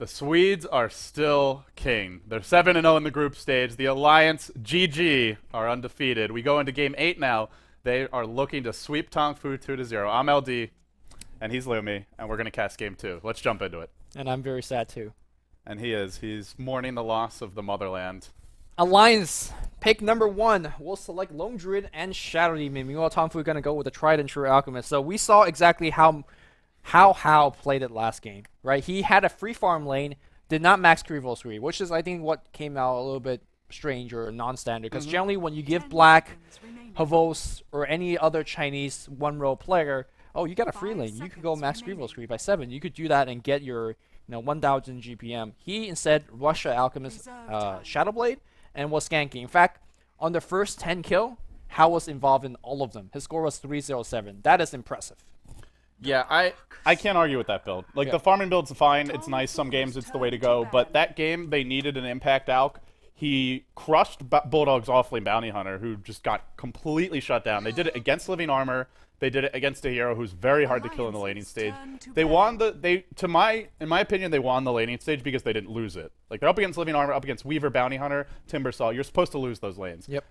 The Swedes are still king. They're 7-0 in the group stage. The Alliance, GG, are undefeated. We go into game 8 now. They are looking to sweep Tongfu 2-0. I'm LD, and he's Lumi, and we're going to cast game 2. Let's jump into it. And I'm very sad too. And he is. He's mourning the loss of the motherland. Alliance, pick number 1. We'll select Lone Druid and Shadow Demon. Meanwhile, Tongfu going to go with the tried and true Alchemist. So we saw exactly how played it last game, right? He had a free farm lane, did not max Krivos Read, which is, I think, what came out a little bit strange or non-standard. Because generally, when you give Black, Havos, or any other Chinese one-row player, oh, you got a free lane. You could go max Krivos Read by 7. You could do that and get your 1,000 GPM. He instead rushed the Alchemist Shadowblade and was skanking. In fact, on the first 10 kill, Hao was involved in all of them. His score was 307. That is impressive. Yeah, I can't argue with that build. Like, the farming build's fine. It's nice. Some games it's the way to go. But that game, they needed an impact alch. He crushed Bulldog's offlane bounty hunter, who just got completely shut down. They did it against living armor. They did it against a hero who's very hard to kill in the laning stage. They won in my opinion, they won the laning stage because they didn't lose it. Like, they're up against living armor, up against Weaver, bounty hunter, Timbersaw. You're supposed to lose those lanes. Yep.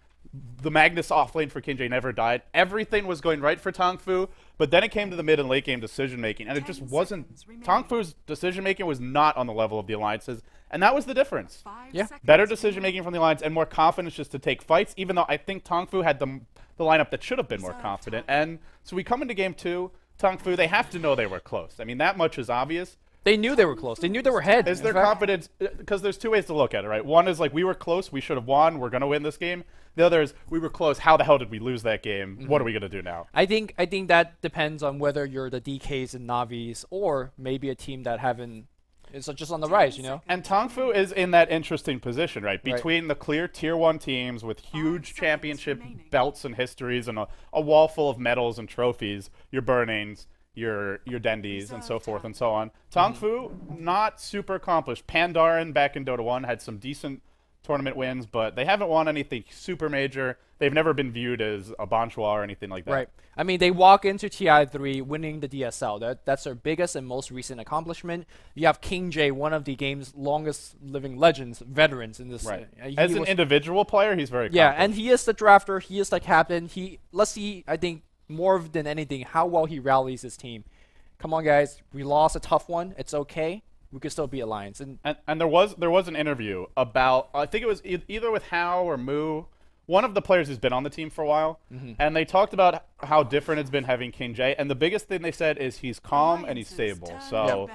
The Magnus offlane for King J never died. Everything was going right for Tongfu, but then it came to the mid and late game decision making, and it just wasn't. Tongfu's decision making was not on the level of the Alliance's, and that was the difference. Yeah. Better decision making from the Alliance and more confidence just to take fights, even though I think Tongfu had the lineup that should have been more confident. And so we come into game 2, Tongfu, they have to know they were close. I mean, that much is obvious. They knew they were close. They knew they were ahead. Is there confidence? Because there's two ways to look at it, right? One is like, we were close, we should have won, we're going to win this game. The other is, we were close, how the hell did we lose that game? What are we going to do now? I think that depends on whether you're the DKs and Navis or maybe a team that is just on the rise, And Tongfu is in that interesting position, right? Between the clear tier 1 teams with huge championship belts and histories and a wall full of medals and trophies, your Burnings, your Dendies, and so forth and so on. Tongfu, not super accomplished. Pandaren back in Dota 1 had some decent tournament wins, but they haven't won anything super major. They've never been viewed as a Bonchois or anything like that. Right. I mean, they walk into TI3 winning the DSL. That's their biggest and most recent accomplishment. You have King J, one of the game's longest living legends, veterans in this. Right. As an individual player, he's very accomplished. Yeah, and he is the drafter. He is the captain. Let's see, I think, more than anything, how well he rallies his team. Come on, guys. We lost a tough one. It's okay. We could still beat Alliance. And there was an interview about, I think it was either with Hao or Moo, one of the players who's been on the team for a while, and they talked about how different it's been having King J. And the biggest thing they said is he's calm and he's stable. So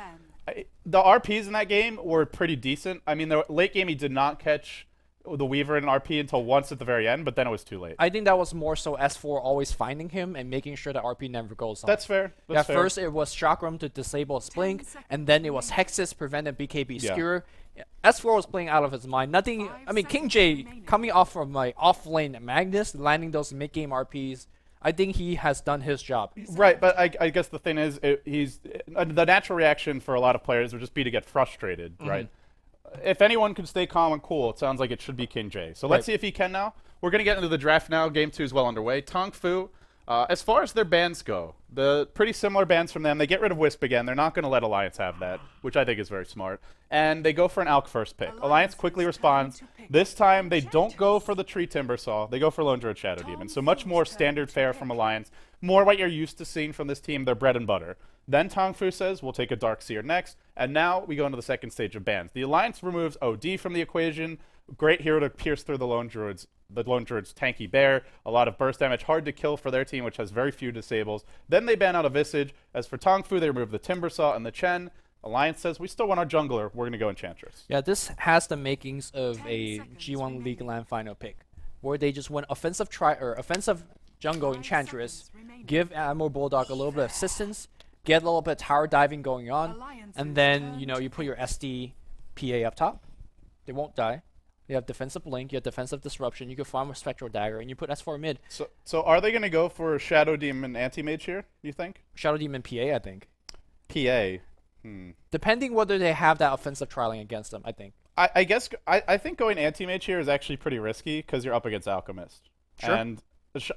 the RPs in that game were pretty decent. I mean, the late game he did not catch the Weaver and RP until once at the very end, but then it was too late. I think that was more so S4 always finding him and making sure that RP never goes off. That's fair. That's fair. First it was Chakram to disable his blink, and then it was Hexus prevented BKB Skewer. S4 was playing out of his mind. Nothing. I mean, King J coming off from my off-lane Magnus, landing those mid-game RPs. I think he has done his job. Right, but I guess the thing is, the natural reaction for a lot of players would just be to get frustrated, right? If anyone can stay calm and cool, it sounds like it should be King J. So let's see if he can now. We're going to get into the draft now. Game 2 is well underway. Tongfu, as far as their bans go, the pretty similar bans from them. They get rid of Wisp again. They're not going to let Alliance have that, which I think is very smart. And they go for an Alch first pick. Alliance quickly responds. This time, they don't go for the Tree Timbersaw. They go for Lone Druid Shadow Demon. So much more standard fare from Alliance. More what you're used to seeing from this team, their bread and butter. Then Tongfu says, we'll take a Darkseer next. And now we go into the second stage of bans. The Alliance removes OD from the equation. Great hero to pierce through the Lone Druid's tanky bear. A lot of burst damage, hard to kill for their team, which has very few disables. Then they ban out a Visage. As for Tongfu, they remove the Timbersaw and the Chen. Alliance says, we still want our jungler. We're going to go Enchantress. Yeah, this has the makings of a G1 League Land final pick, where they just went offensive jungle Enchantress, give Admiral Bulldog a little bit of assistance, get a little bit of tower diving going on, and then, you put your SD PA up top. They won't die. You have defensive blink, you have defensive disruption, you can farm a spectral dagger, and you put S4 mid. So are they going to go for Shadow Demon Anti-Mage here, you think? Shadow Demon PA, I think. PA. Depending whether they have that offensive trialing against them, I think. I guess I think going Anti-Mage here is actually pretty risky because you're up against Alchemist. Sure. And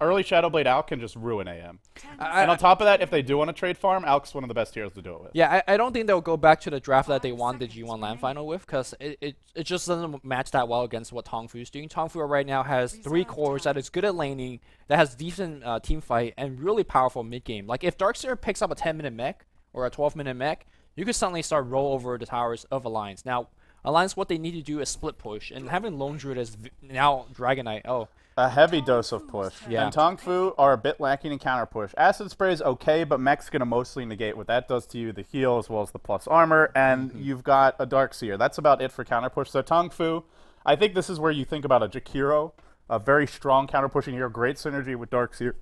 early Shadowblade Alk can just ruin AM. I- And on top of that, if they do want to trade farm, Alk's one of the best heroes to do it with. Yeah, I don't think they'll go back to the draft that they won the G1 LAN final with, because it just doesn't match that well against what Tongfu's doing. Tongfu right now has 3 cores that is good at laning, that has decent team fight, and really powerful mid game. Like if Darkseer picks up a 10-minute mech or a 12-minute mech, you could suddenly start roll over the towers of Alliance. Now, Alliance, what they need to do is split push, and having Lone Druid as now Dragon Knight, A heavy dose of push. Yeah. And Tongfu are a bit lacking in counter push. Acid Spray is okay, but mech's going to mostly negate what that does to you, the heal as well as the plus armor, and you've got a Darkseer. That's about it for counter push. So Tongfu, I think this is where you think about a Jakiro, a very strong counter pushing hero, great synergy with Darkseer.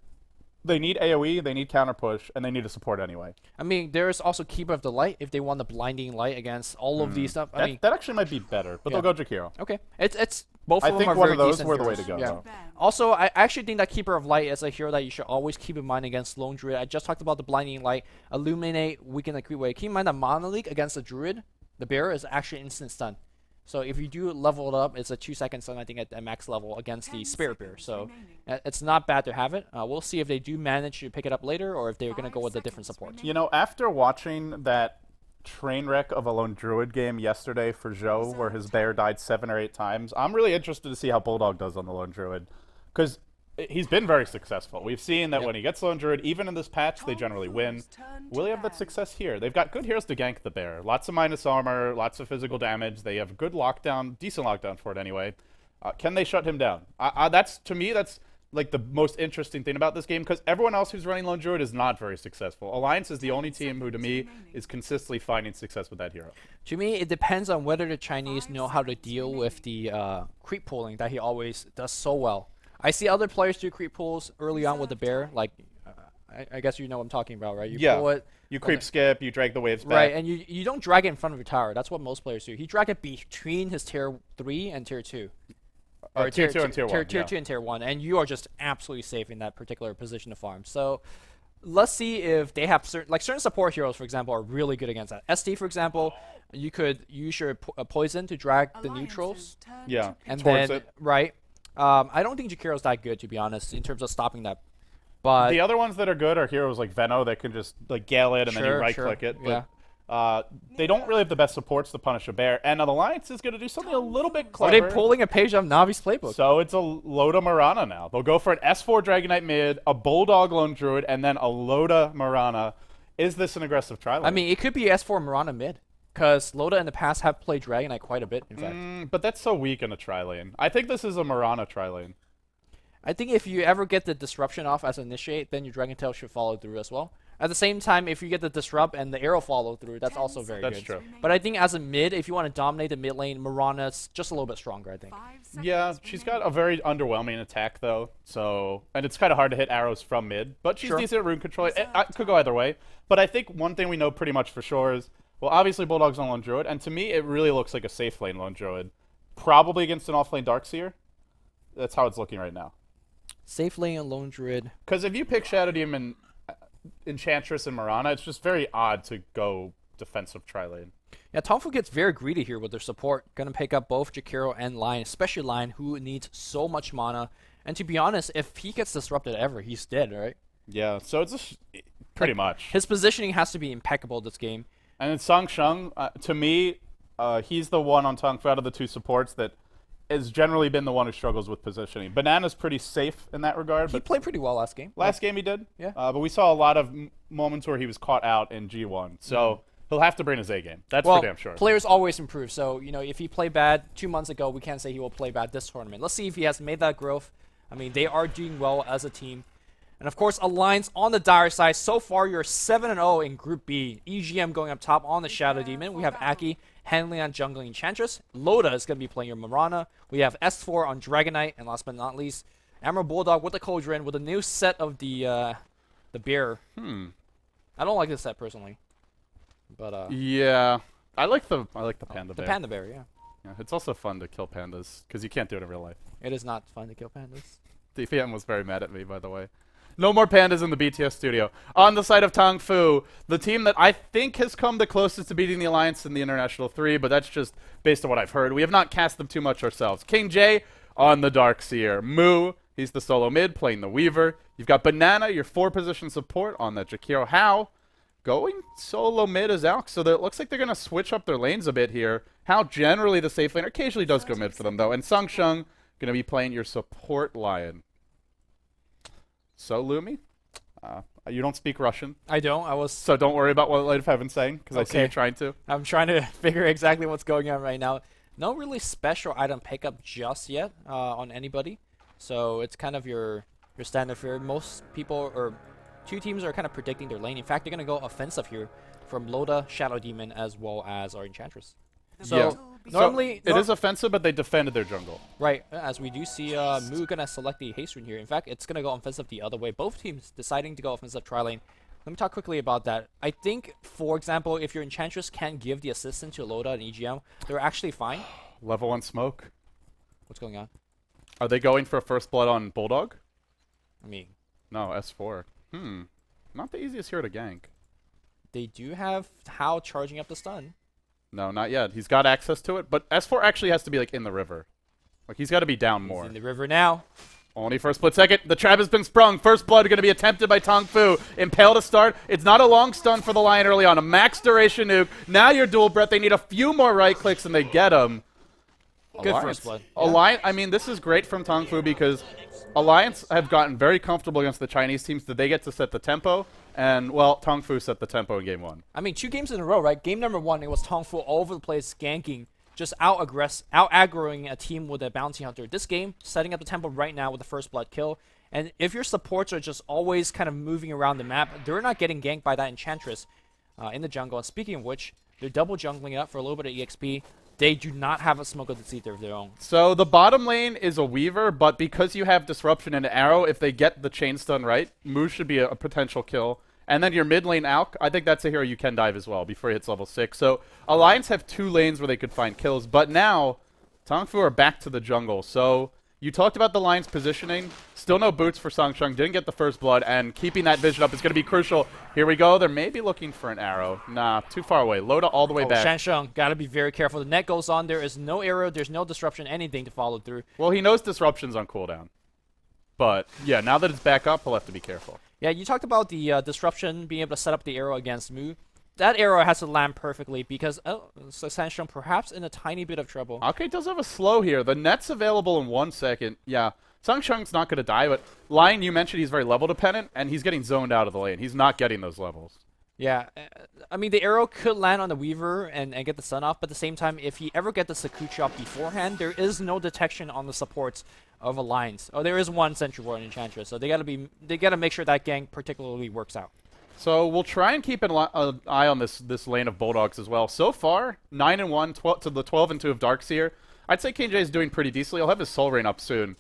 They need AoE, they need counter push, and they need to support anyway. I mean, there's also Keeper of the Light if they want the Blinding Light against all of these stuff. I mean, That actually might be better, but Yeah. they'll go Jakiro. okay, it's both I of them think are one very of those decent were the way heroes. to go, Yeah. though. Also, I actually think that Keeper of Light is a hero that you should always keep in mind against Lone Druid. I just talked about the Blinding Light, Illuminate, Weaken the Creep Wave. Keep in mind that Mana League against the Druid, the Bear, is actually instant stun. So if you do level it up, it's a 2-second stun, I think, at max level against the Spirit Bear. So it's not bad to have it. We'll see if they do manage to pick it up later, or if they're going to go with a different support. You know, after watching that train wreck of a Lone Druid game yesterday for Zhou, where his bear died 7 or 8 times, I'm really interested to see how Bulldog does on the Lone Druid. Because he's been very successful. We've seen that when he gets Lone Druid, even in this patch, they generally win. Will he have that success here? They've got good heroes to gank the bear. Lots of minus armor, lots of physical damage. They have good lockdown, decent lockdown for it anyway. Can they shut him down? To me, that's like the most interesting thing about this game, because everyone else who's running Lone Druid is not very successful. Alliance is the only team who, to me, is consistently finding success with that hero. To me, it depends on whether the Chinese know how to deal with the creep pulling that he always does so well. I see other players do creep pulls early on with the bear, like I guess you know what I'm talking about, right? You pull it, You creep skip, you drag the waves back. right, and you don't drag it in front of your tower. That's what most players do. He drag it between his tier 3 and tier 2. Or tier 2 and tier 1. Tier 2 and tier 1, and you are just absolutely safe in that particular position to farm. So let's see if they have certain support heroes, for example, are really good against that. ST, for example, you could use your poison to drag the neutrals. Yeah, And towards then, it. right. I don't think Jakiro's that good, to be honest, in terms of stopping that. But The other ones that are good are heroes like Veno that can just like gale it and then you right-click it. Yeah. But they don't really have the best supports to punish a bear. And an Alliance is going to do something a little bit Are clever. they pulling a page of Navi's playbook? So it's a Loda Marana now. They'll go for an S4 Dragon Knight mid, a Bulldog Lone Druid, and then a Loda Marana. Is this an aggressive try lane? I mean, it could be S4 Mirana mid, because Loda in the past have played Dragon Knight quite a bit, in fact. But that's so weak in a tri lane. I think this is a Marana tri lane. I think if you ever get the disruption off as initiate, then your Dragon Tail should follow through as well. At the same time, if you get the disrupt and the arrow follow through, that's also very good. That's true. But I think as a mid, if you want to dominate the mid lane, Mirana's just a little bit stronger, I think. Yeah, she's got a very underwhelming attack, though. So, and it's kind of hard to hit arrows from mid, but she's Sure. decent at rune control. It could go either way. But I think one thing we know pretty much for sure is, well, obviously Bulldog's on Lone Druid, and to me, it really looks like a safe lane Lone Druid. Probably against an off-lane Darkseer. That's how it's looking right now. Safe lane and Lone Druid. Because if you pick Shadow Demon, Enchantress, and Marana, it's just very odd to go defensive tri-lane. Yeah, Tongfu gets very greedy here with their support. Gonna pick up both Jakiro and Lion, especially Lion, who needs so much mana. And to be honest, if he gets disrupted ever, he's dead, right? Yeah, so it's just pretty much. His positioning has to be impeccable this game. And then Song Sheng, to me, he's the one on Tongfu out of the two supports that has generally been the one who struggles with positioning. Banana's pretty safe in that regard. He But played pretty well last game. last game he did. Yeah. But we saw a lot of moments where he was caught out in G1. So he'll have to bring his A game. That's Well, for damn sure. players always improve. So, you know, if he played bad 2 months ago, we can't say he will play bad this tournament. Let's see if he has made that growth. I mean, they are doing well as a team. And of course, Alliance on the dire side. So far, you're 7-0 in Group B. EGM going up top on the Shadow Demon. We have Aki handling on jungling Enchantress. Loda is going to be playing your Marana. We have S4 on Dragon Knight. And last but not least, Emerald Bulldog with the Cauldron with a new set of the bear. I don't like this set personally. But Yeah. I like the panda the bear. Panda Bear, yeah. Yeah, it's also fun to kill pandas because you can't do it in real life. It is not fun to kill pandas. DPM was very mad at me, by the way. No more pandas in the BTS studio. On the side of Tongfu, the team that I think has come the closest to beating the Alliance in the International 3, but that's just based on what I've heard. We have not cast them too much ourselves. King J on the Darkseer. Mu He's the solo mid playing the Weaver. You've got Banana, your 4-position support on that Jakiro. How going solo mid as Alk, so that it looks like they're going to switch up their lanes a bit here. How generally the safe laner occasionally does go mid for them, though. And Sungshung going to be playing your support Lion. So, Lumi, you don't speak Russian. I don't. So don't worry about what Light of Heaven's saying, because I see you trying to. I'm trying to figure exactly what's going on right now. No really special item pickup just yet on anybody. So it's kind of your standard fare. Most people, or two teams, are kind of predicting their lane. In fact, they're going to go offensive here from Loda, Shadow Demon, as well as our Enchantress. So normally it is offensive, but they defended their jungle. Right, as we do see Mu gonna select the haste rune here. In fact, it's gonna go offensive the other way. Both teams deciding to go offensive tri-lane. Let me talk quickly about that. I think, for example, if your Enchantress can't give the assistant to Loda and EGM, they're actually fine. Level 1 smoke. What's going on? Are they going for a first blood on Bulldog? I mean, no, S4. Not the easiest hero to gank. They do have How charging up the stun. No, not yet. He's got access to it, but S4 actually has to be like in the river. Like he's got to be down more. He's in the river now. Only for a split second. The trap has been sprung. First blood going to be attempted by Tongfu. Impale to start. It's not a long stun for the Lion early on. A max duration nuke. Now your dual breath. They need a few more right clicks and they get him. Good first blood. Alliance. I mean, this is great from Tongfu because Alliance have gotten very comfortable against the Chinese teams. That they get to set the tempo. And, well, Tongfu set the tempo in game 1. I mean, 2 games in a row, right? Game number 1, it was Tongfu all over the place, ganking, just out-aggroing a team with a bounty hunter. This game, setting up the tempo right now with the first blood kill. And if your supports are just always kind of moving around the map, they're not getting ganked by that Enchantress in the jungle. And speaking of which, they're double jungling up for a little bit of EXP. They do not have a smoke of the seed of their own. So the bottom lane is a Weaver, but because you have Disruption and Arrow, if they get the chain stun right, Moose should be a potential kill. And then your mid lane Alk, I think that's a hero you can dive as well before he hits level 6. So Alliance have 2 lanes where they could find kills, but now Tongfu are back to the jungle. So you talked about the Lion's positioning. Still no boots for Sangsheng. Didn't get the first blood, and keeping that vision up is going to be crucial. Here we go. They're maybe looking for an arrow. Nah, too far away. Loda all the way back. Shansheng, got to be very careful. The net goes on. There is no arrow. There's no disruption, anything to follow through. Well, he knows disruption's on cooldown. But, yeah, now that it's back up, he'll have to be careful. Yeah, you talked about the disruption, being able to set up the arrow against Mu. That arrow has to land perfectly because so Sansheng perhaps in a tiny bit of trouble. Okay, does have a slow here. The net's available in 1 second. Yeah, Sangsheng's not going to die, but Lion, you mentioned he's very level dependent, and he's getting zoned out of the lane. He's not getting those levels. Yeah, I mean, the arrow could land on the Weaver and get the stun off, but at the same time, if he ever gets the Sakuchi off beforehand, there is no detection on the supports of Alliance. Oh, there is one Sentry Ward and Enchantress, so they gotta make sure that gank particularly works out. So we'll try and keep an eye on this lane of Bulldogs as well. So far, 9-1, 12 to the 12-2 of Darkseer. I'd say KJ is doing pretty decently. He'll have his Soul Rain up soon.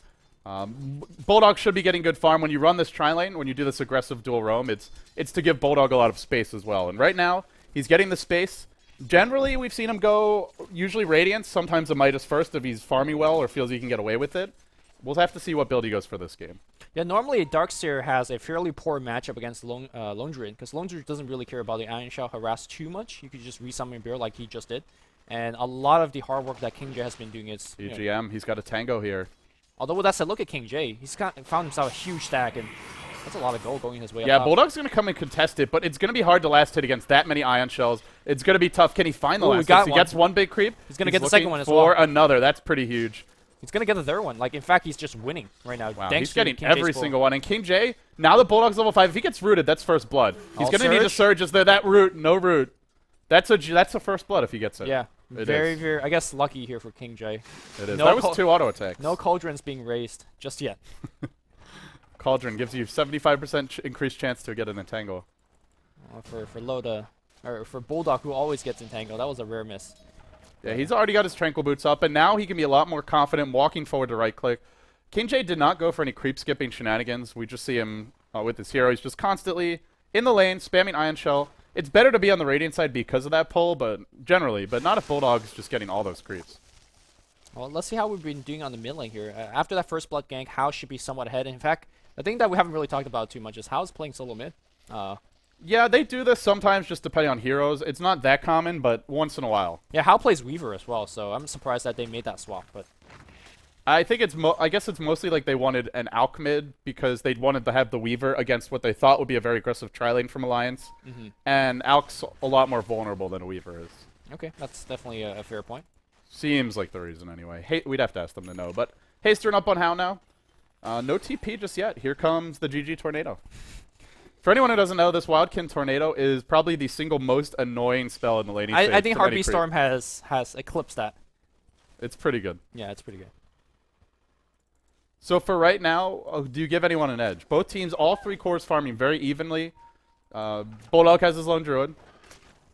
Bulldog should be getting good farm. When you run this tri-lane, when you do this aggressive dual roam, it's to give Bulldog a lot of space as well. And right now, he's getting the space. Generally, we've seen him go usually Radiance, sometimes a Midas first if he's farming well or feels he can get away with it. We'll have to see what build he goes for this game. Yeah, normally Darkseer has a fairly poor matchup against Lone Druid, because Lone Druid doesn't really care about the Iron Shell harass too much. You could just resummon Bear like he just did. And a lot of the hard work that King J has been doing is... EGM, he's got a tango here. Although with that said, look at King J. He's found himself a huge stack, and that's a lot of gold going his way up top. Bulldog's going to come and contest it, but it's going to be hard to last hit against that many Ion Shells. It's going to be tough. Can he find the last hit? He gets one big creep. He's going to get the second one as well. For another. That's pretty huge. He's going to get the third one. Like, in fact, he's just winning right now. Wow, he's getting every single one. And King J, now that Bulldog's level 5, if he gets rooted, that's first blood. He's going to need a surge. Is there that root? No root. That's a first blood if he gets it. Yeah. Very, I guess, lucky here for King J. It is. That was 2 auto attacks. No Cauldrons being raised just yet. Cauldron gives you 75% increased chance to get an entangle. For Loda, or for Bulldog, who always gets entangled, that was a rare miss. Yeah, he's already got his Tranquil Boots up, and now he can be a lot more confident walking forward to right click. King J did not go for any creep skipping shenanigans. We just see him with his hero. He's just constantly in the lane, spamming Ion Shell. It's better to be on the Radiant side because of that pull, but not if Bulldog's just getting all those creeps. Well, let's see how we've been doing on the mid lane here. After that first blood gank, Hao should be somewhat ahead. In fact, the thing that we haven't really talked about too much is Hao's playing solo mid. Yeah, they do this sometimes just depending on heroes. It's not that common, but once in a while. Yeah, Hao plays Weaver as well, so I'm surprised that they made that swap. But I think I guess it's mostly like they wanted an Alch mid because they wanted to have the Weaver against what they thought would be a very aggressive tri-lane from Alliance. And Alch's a lot more vulnerable than a Weaver is. Okay, that's definitely a fair point. Seems like the reason anyway. We'd have to ask them to know. But Hasterin up on How now. No TP just yet. Here comes the GG Tornado. For anyone who doesn't know, this Wildkin Tornado is probably the single most annoying spell in the laning phase. I think Heartbeat Storm has eclipsed that. It's pretty good. Yeah, it's pretty good. So for right now, do you give anyone an edge? Both teams, all 3 cores farming very evenly. Bulldog has his Lone Druid.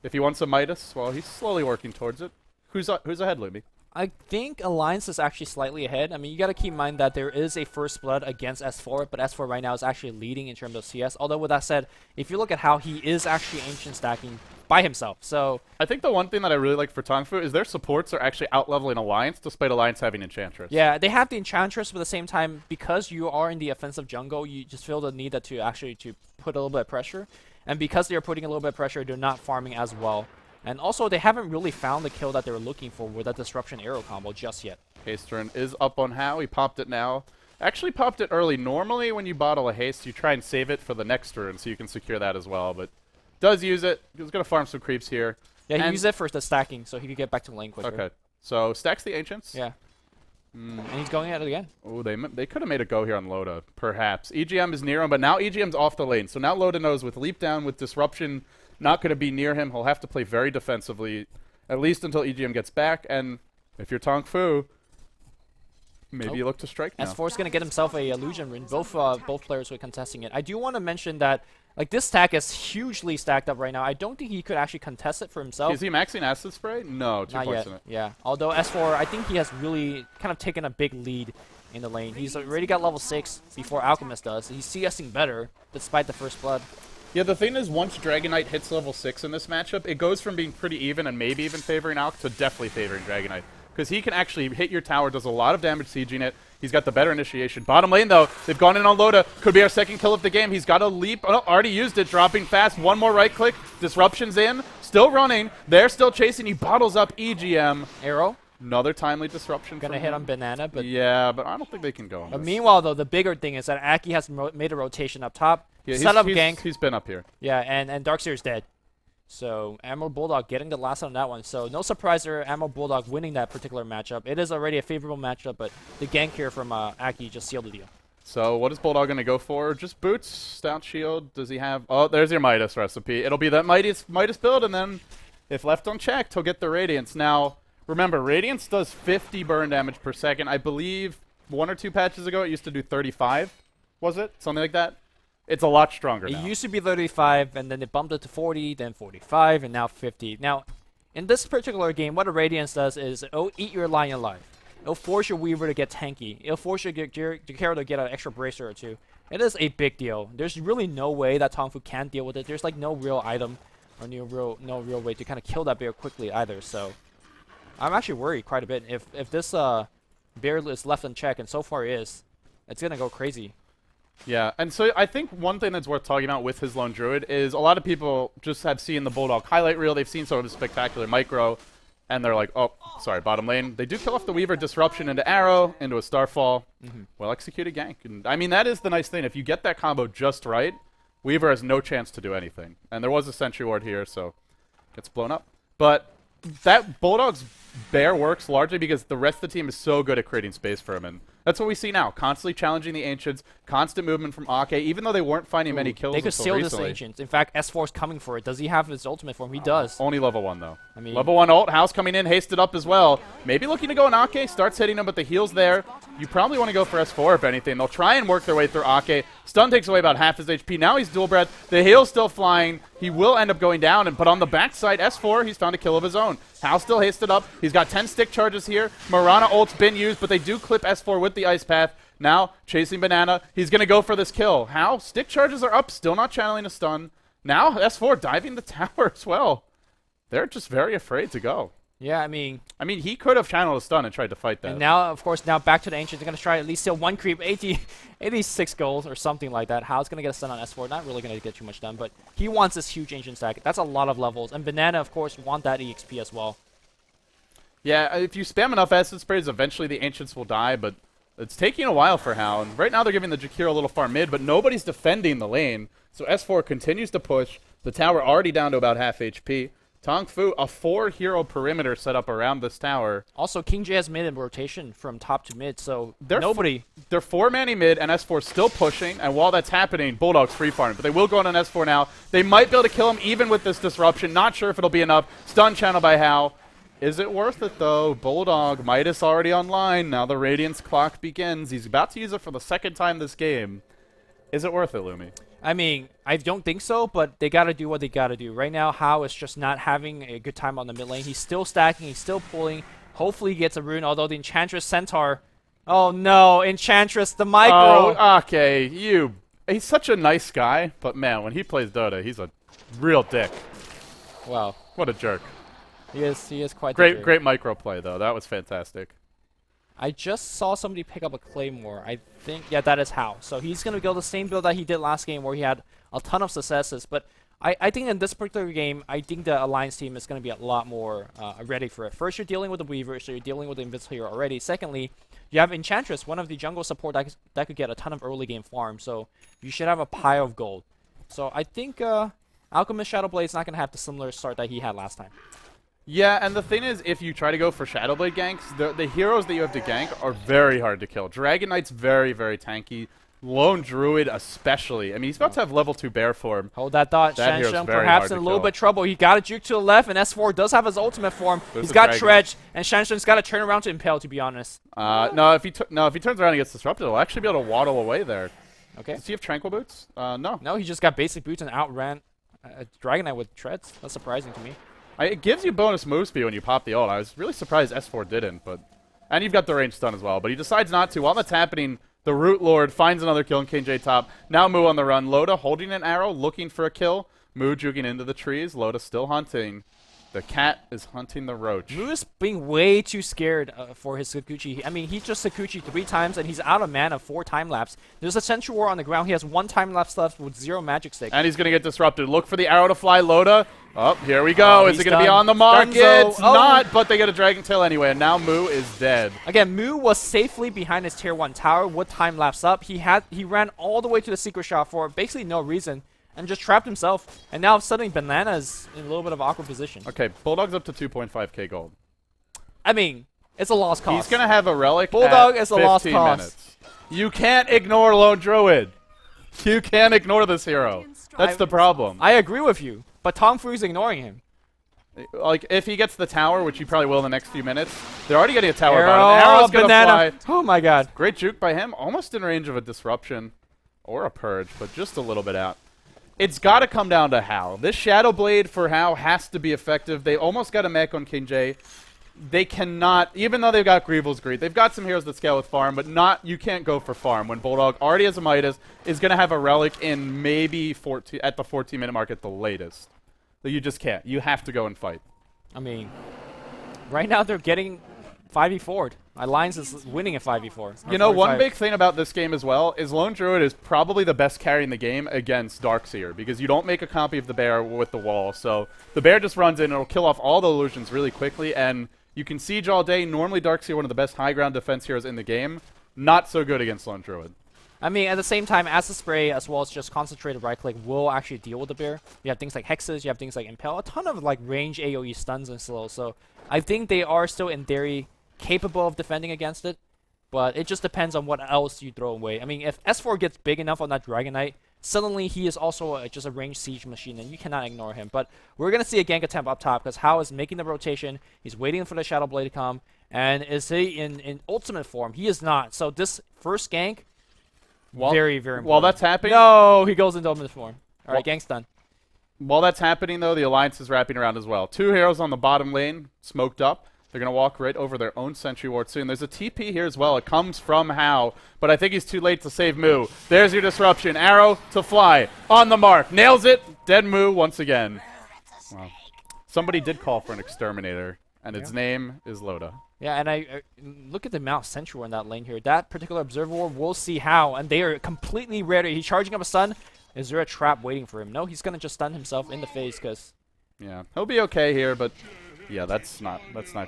If he wants a Midas, well, he's slowly working towards it. Who's ahead, Lumi? I think Alliance is actually slightly ahead. I mean, you got to keep in mind that there is a first blood against S4, but S4 right now is actually leading in terms of CS. Although with that said, if you look at how he is actually ancient stacking by himself. So I think the one thing that I really like for Tongfu is their supports are actually out-leveling Alliance, despite Alliance having Enchantress. Yeah, they have the Enchantress, but at the same time, because you are in the offensive jungle, you just feel the need to actually put a little bit of pressure. And because they're putting a little bit of pressure, they're not farming as well. And also, they haven't really found the kill that they were looking for with that Disruption Arrow combo just yet. Hasterin is up on How. He popped it now. Actually popped it early. Normally, when you bottle a haste, you try and save it for the next turn so you can secure that as well. But does use it. He's going to farm some creeps here. Yeah, he used it for the stacking, so he could get back to lane quicker. Okay. So, stacks the Ancients. Yeah. And he's going at it again. Oh, they could have made a go here on Loda, perhaps. EGM is near him, but now EGM's off the lane. So now Loda knows with Leap Down, with Disruption not going to be near him, he'll have to play very defensively, at least until EGM gets back. And if you're Tongfu, maybe you look to strike now. S4 is going to get himself a illusion ring. Both players were contesting it. I do want to mention that this stack is hugely stacked up right now. I don't think he could actually contest it for himself. Is he maxing Acid Spray? No, 2 Not points yet. in it. Yeah. Although S4, I think he has really kind of taken a big lead in the lane. He's already got level 6 before Alchemist does. He's CSing better despite the first blood. Yeah, the thing is, once Dragon Knight hits level 6 in this matchup, it goes from being pretty even and maybe even favoring Alch to definitely favoring Dragon Knight. Because he can actually hit your tower, does a lot of damage sieging it. He's got the better initiation. Bottom lane, though, they've gone in on Loda. Could be our second kill of the game. He's got a leap. Oh, no, already used it, dropping fast. One more right click. Disruption's in. Still running. They're still chasing. He bottles up EGM. Arrow. Another timely disruption. Gonna hit on Banana, but yeah, but I don't think they can go on this. Meanwhile, though, the bigger thing is that Aki has made a rotation up top. Yeah, set up gank. He's been up here. Yeah, and Darkseer's dead. So Emerald Bulldog getting the last on that one. So no surprise there, Emerald Bulldog winning that particular matchup. It is already a favorable matchup, but the gank here from Aki just sealed the deal. So what is Bulldog going to go for? Just boots, stout shield. Does he have... Oh, there's your Midas recipe. It'll be that Midas build, and then if left unchecked, he'll get the Radiance. Now, remember, Radiance does 50 burn damage per second. I believe 1 or 2 patches ago it used to do 35. Was it? Something like that? It's a lot stronger now. It used to be 35, and then they bumped it to 40, then 45, and now 50. Now, in this particular game, what a Radiance does is it'll eat your Lion alive. It'll force your Weaver to get tanky. It'll force your Carol to get an extra bracer or 2. It is a big deal. There's really no way that Tongfu can deal with it. There's like no real item or no real way to kind of kill that bear quickly either. So I'm actually worried quite a bit. If this bear is left unchecked, and so far is, it's gonna go crazy. Yeah, and so I think one thing that's worth talking about with his Lone Druid is a lot of people just have seen the Bulldog highlight reel. They've seen sort of a spectacular micro, and they're like, oh, sorry, bottom lane. They do kill off the Weaver, disruption into Arrow, into a Starfall. Well executed gank. And I mean, that is the nice thing. If you get that combo just right, Weaver has no chance to do anything. And there was a Sentry Ward here, so gets blown up. But that Bulldog's bear works largely because the rest of the team is so good at creating space for him. And that's what we see now. Constantly challenging the Ancients, constant movement from Ake, even though they weren't finding many kills They could until seal recently. this Ancient. In fact, S4's coming for it. Does he have his ultimate form? He does. Only level 1, though. I mean, level 1 ult, House coming in, hasted up as well. Maybe looking to go on Ake, starts hitting him, but the heal's there. You probably want to go for S4, if anything. They'll try and work their way through Ake. Stun takes away about half his HP. Now he's dual breath. The heal's still flying. He will end up going down, but on the backside, S4, he's found a kill of his own. House still hasted up. He's got 10 stick charges here. Mirana ult's been used, but they do clip S4 with the Ice Path. Now, chasing Banana. He's going to go for this kill. How? Stick charges are up, still not channeling a stun. Now, S4 diving the tower as well. They're just very afraid to go. Yeah, I mean, he could have channeled a stun and tried to fight that. And now, of course, back to the Ancient. They're going to try at least steal 1 creep, 86 gold or something like that. How's going to get a stun on S4? Not really going to get too much done, but he wants this huge Ancient stack. That's a lot of levels. And Banana, of course, want that EXP as well. Yeah, if you spam enough acid sprays, eventually the Ancients will die, but It's taking a while for Hao, and right now they're giving the Jakiro a little far mid, but nobody's defending the lane. So S4 continues to push. The tower already down to about half HP. Tongfu, a 4-hero perimeter set up around this tower. Also, King J has made a rotation from top to mid, so They're nobody... They're 4-manny mid, and S4 still pushing, and while that's happening, Bulldog's free farming. But they will go on S4 now. They might be able to kill him even with this disruption. Not sure if it'll be enough. Stun channel by Hao. Is it worth it, though? Bulldog, Midas already online. Now the Radiance clock begins. He's about to use it for the second time this game. Is it worth it, Lumi? I mean, I don't think so, but they got to do what they got to do. Right now, Hao is just not having a good time on the mid lane. He's still stacking. He's still pulling. Hopefully he gets a rune, although the Enchantress Centaur... Oh, no. Enchantress, the micro. Oh, okay. He's such a nice guy, but, man, when he plays Dota, he's a real dick. Wow. What a jerk. He is quite the jerk. Great micro play, though. That was fantastic. I just saw somebody pick up a Claymore. I think, yeah, that is Hao. So he's going to go the same build that he did last game where he had a ton of successes. But I think in this particular game, I think the Alliance team is going to be a lot more ready for it. First, you're dealing with the Weaver, so you're dealing with the Invincible Hero already. Secondly, you have Enchantress, one of the jungle support that could get a ton of early game farm. So you should have a pile of gold. So I think Alchemist Shadowblade is not going to have the similar start that he had last time. Yeah, and the thing is, if you try to go for Shadowblade ganks, the heroes that you have to gank are very hard to kill. Dragon Knight's very, very tanky. Lone Druid especially. I mean, he's about to have level 2 bear form. Hold that thought. That hero's Shansheng very perhaps hard in to a little kill. bit of trouble. He got a juke to the left, and S4 does have his ultimate form. There's He's a got dragon. Dredge, and Shansheng's got to turn around to Impale, to be honest. No, if he turns around and gets disrupted, he'll actually be able to waddle away there. Okay. Does he have Tranquil Boots? No. No, he just got basic boots and outran Dragon Knight with treads. That's surprising to me. It gives you bonus move speed when you pop the ult. I was really surprised S4 didn't, and you've got the range stun as well. But he decides not to. While that's happening, the Root Lord finds another kill in KJ top. Now Mu on the run. Loda holding an arrow, looking for a kill. Mu juking into the trees. Loda still hunting. The cat is hunting the roach. Mu is being way too scared for his Sakuchi. I mean, he just Sakuchi 3 times, and he's out of mana 4 time lapse. There's a Sentry War on the ground. He has 1 time lapse left with 0 magic stick. And he's going to get disrupted. Look for the arrow to fly, Loda. Oh, here we go. Is it going to be on the market? It's not, but they get a Dragon Tail anyway, and now Mu is dead. Again, Mu was safely behind his tier 1 tower with time lapse up. He ran all the way to the secret shot for basically no reason and just trapped himself. And now suddenly Banana is in a little bit of awkward position. Okay, Bulldog's up to 2.5k gold. I mean, it's a lost cause. He's going to have a relic Bulldog at is a lost 15 cause. minutes. You can't ignore Lone Druid. You can't ignore this hero. That's the problem. I agree with you, but Tongfu is ignoring him. Like, if he gets the tower, which he probably will in the next few minutes, they're already getting a tower Arrow, about him. Arrow's going to Banana. fly. Oh my god. Great juke by him. Almost in range of a disruption or a purge, but just a little bit out. It's got to come down to Hao. This Shadow Blade for Hao has to be effective. They almost got a mech on King J. They cannot, even though they've got Greevil's Greed, they've got some heroes that scale with farm, but you can't go for farm when Bulldog already has a Midas, is going to have a relic in maybe 14, at the 14-minute mark at the latest. So you just can't. You have to go and fight. I mean, right now they're getting 5v4'd. Alliance is winning at 5v4. You know, one big thing about this game as well is Lone Druid is probably the best carry in the game against Darkseer because you don't make a copy of the bear with the wall. So the bear just runs in and it'll kill off all the illusions really quickly, and you can siege all day. Normally Darkseer, one of the best high ground defense heroes in the game. Not so good against Lone Druid. I mean, at the same time, Acid Spray as well as just concentrated right click will actually deal with the bear. You have things like Hexes, you have things like Impel, a ton of like range AoE stuns and slow. So I think they are still in theory capable of defending against it, but it just depends on what else you throw away. I mean, if S4 gets big enough on that Dragon Knight, suddenly he is also just a ranged siege machine, and you cannot ignore him. But we're going to see a gank attempt up top because Hao is making the rotation. He's waiting for the Shadow Blade to come. And is he in ultimate form? He is not. So this first gank, very, very important. While that's happening... No, he goes into ultimate form. All right, gank's done. While that's happening, though, the Alliance is wrapping around as well. 2 heroes on the bottom lane, smoked up. They're going to walk right over their own Sentry Ward soon. There's a TP here as well. It comes from Hao, but I think he's too late to save Mu. There's your disruption. Arrow to fly. On the mark. Nails it. Dead Mu once again. Wow. Somebody did call for an exterminator, and its name is Loda. Yeah, and I look at the amount of Sentry in that lane here. That particular Observer will see Hao, and they are completely ready. He's charging up a stun. Is there a trap waiting for him? No, he's going to just stun himself in the face because... Yeah, he'll be okay here, but... Yeah, that's not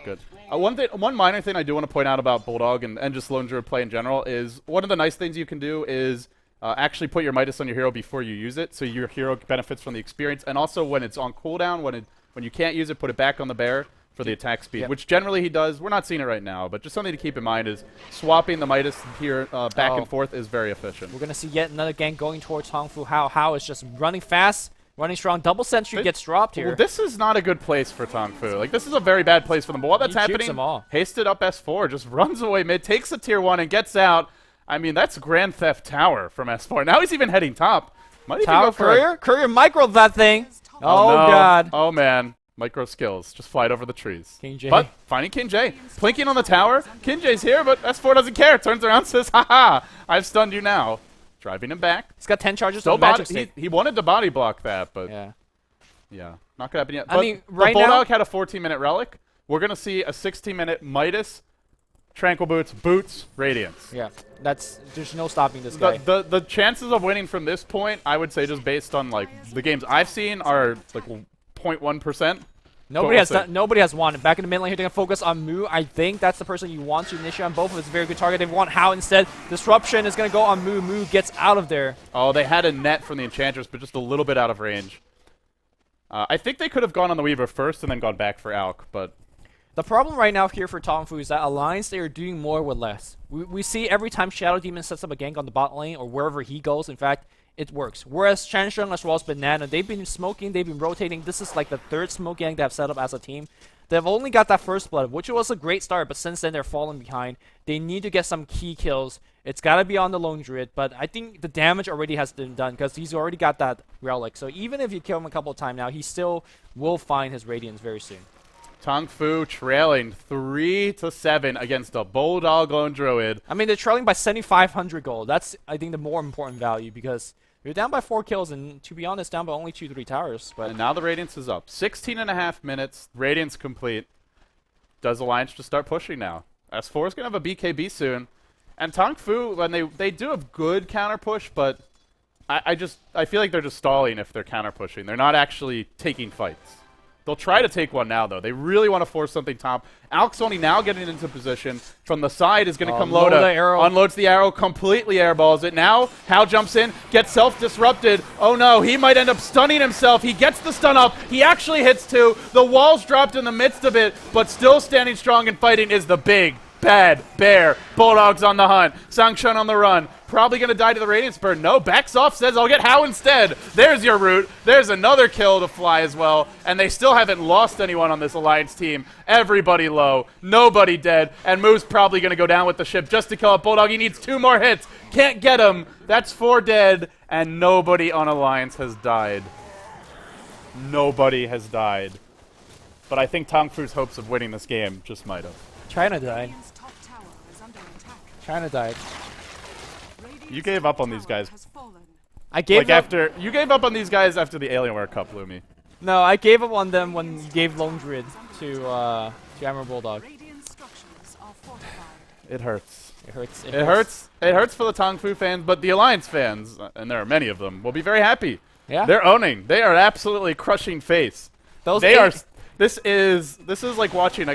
good. One minor thing I do want to point out about Bulldog and just Lone Druid play in general is one of the nice things you can do is actually put your Midas on your hero before you use it, so your hero benefits from the experience. And also when it's on cooldown, when you can't use it, put it back on the bear for the attack speed, which generally he does. We're not seeing it right now, but just something to keep in mind is swapping the Midas here back and forth is very efficient. We're going to see yet another gank going towards Tongfu. How is just running fast, running strong. Double sentry gets dropped here. Well, this is not a good place for Tongfu. Like, this is a very bad place for them. But while that's happening, hasted up S4, just runs away mid, takes a tier 1, and gets out. I mean, that's Grand Theft Tower from S4. Now he's even heading top. Might even go for Courier microed that thing. Oh, no. God. Oh, man. Micro skills. Just flied over the trees. King J. But finding King J. Plinking on the tower. King J's here, but S4 doesn't care. Turns around and says, haha, I've stunned you now. Driving him back. He's got 10 charges on magic stick. He wanted to body block that, but yeah, not going to happen yet. I mean, right now, Bulldog had a 14-minute relic. We're going to see a 16-minute Midas, Tranquil Boots, Radiance. Yeah, there's no stopping this guy. The chances of winning from this point, I would say, just based on like the games I've seen, are like 0.1%. Nobody has won. Back in the mid lane here, they're going to focus on Mu. I think that's the person you want to initiate on both of them. It's a very good target. They want How instead. Disruption is going to go on Mu. Mu gets out of there. Oh, they had a net from the Enchantress, but just a little bit out of range. I think they could have gone on the Weaver first and then gone back for Alk, but... The problem right now here for Tongfu is that Alliance, they are doing more with less. We see every time Shadow Demon sets up a gank on the bot lane or wherever he goes, in fact, it works. Whereas Shansheng as well as Banana, they've been smoking, they've been rotating. This is like the third smoke gank they have set up as a team. They've only got that first blood, which was a great start, but since then they're falling behind. They need to get some key kills. It's got to be on the Lone Druid, but I think the damage already has been done because he's already got that relic. So even if you kill him a couple of times now, he still will find his Radiance very soon. Tongfu trailing 3-7 against a Bulldog Lone Druid. I mean, they're trailing by 7,500 gold. That's, I think, the more important value because you're down by 4 kills and, to be honest, down by only 2-3 towers. But and now the Radiance is up. 16.5 minutes. Radiance complete. Does Alliance just start pushing now? S4 is going to have a BKB soon. And Tongfu, when they do have good counter push, but I feel like they're just stalling if they're counter pushing. They're not actually taking fights. They'll try to take one now, though. They really want to force something top. Alk's only now getting into position. From the side is going to come Loda. Unloads the arrow, completely airballs it. Now, Hal jumps in, gets self-disrupted. Oh no, he might end up stunning himself. He gets the stun up. He actually hits 2. The wall's dropped in the midst of it, but still standing strong and fighting is the big, bad bear. Bulldog's on the hunt. Sangshun on the run. Probably going to die to the Radiance Burn. No, backs off, says, I'll get How instead. There's your route. There's another kill to fly as well. And they still haven't lost anyone on this Alliance team. Everybody low. Nobody dead. And Moo's probably going to go down with the ship just to kill up Bulldog. He needs 2 more hits. Can't get him. That's 4 dead. And nobody on Alliance has died. Nobody has died. But I think Tongfu's hopes of winning this game just might have. China died. China died. You gave up on these guys. I gave you gave up on these guys after the Alienware Cup, Lumi. No, I gave up on them when you gave Lone Druid to Emerald Bulldog. It hurts. It hurts. It hurts. It hurts for the Tongfu fans, but the Alliance fans, and there are many of them, will be very happy. Yeah. They're owning. They are absolutely crushing face. This is like watching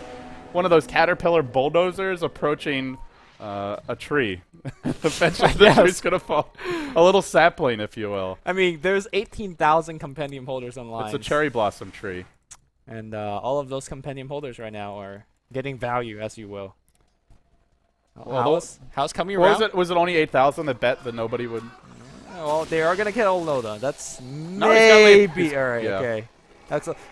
one of those caterpillar bulldozers approaching a tree. Eventually the tree's gonna fall. A little sapling, if you will. I mean, there's 18,000 compendium holders online. It's a cherry blossom tree. And all of those compendium holders right now are getting value, as you will. Well, how's coming around? Was it only 8,000 that bet that nobody would? Well, they are gonna kill Loda. That's maybe all right. Yeah. Okay.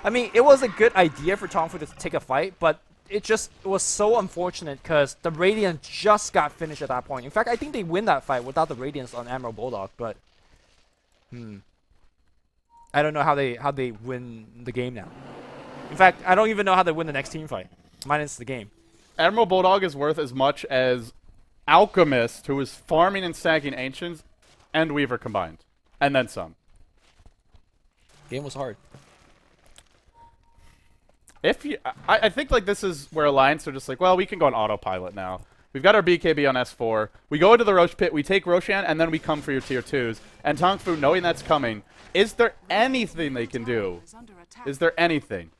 I mean, it was a good idea for Tongfu to take a fight, but it was so unfortunate because the Radiance just got finished at that point. In fact, I think they win that fight without the Radiance on Emerald Bulldog, but I don't know how they win the game now. In fact, I don't even know how they win the next team fight, minus the game. Emerald Bulldog is worth as much as Alchemist, who is farming and stacking Ancients, and Weaver combined, and then some. Game was hard. I think like this is where Alliance are just like, well, we can go on autopilot now. We've got our BKB on S4. We go into the Roche pit, we take Roshan, and then we come for your tier 2s. And Tongfu, knowing that's coming, is there anything they can do? Is there anything?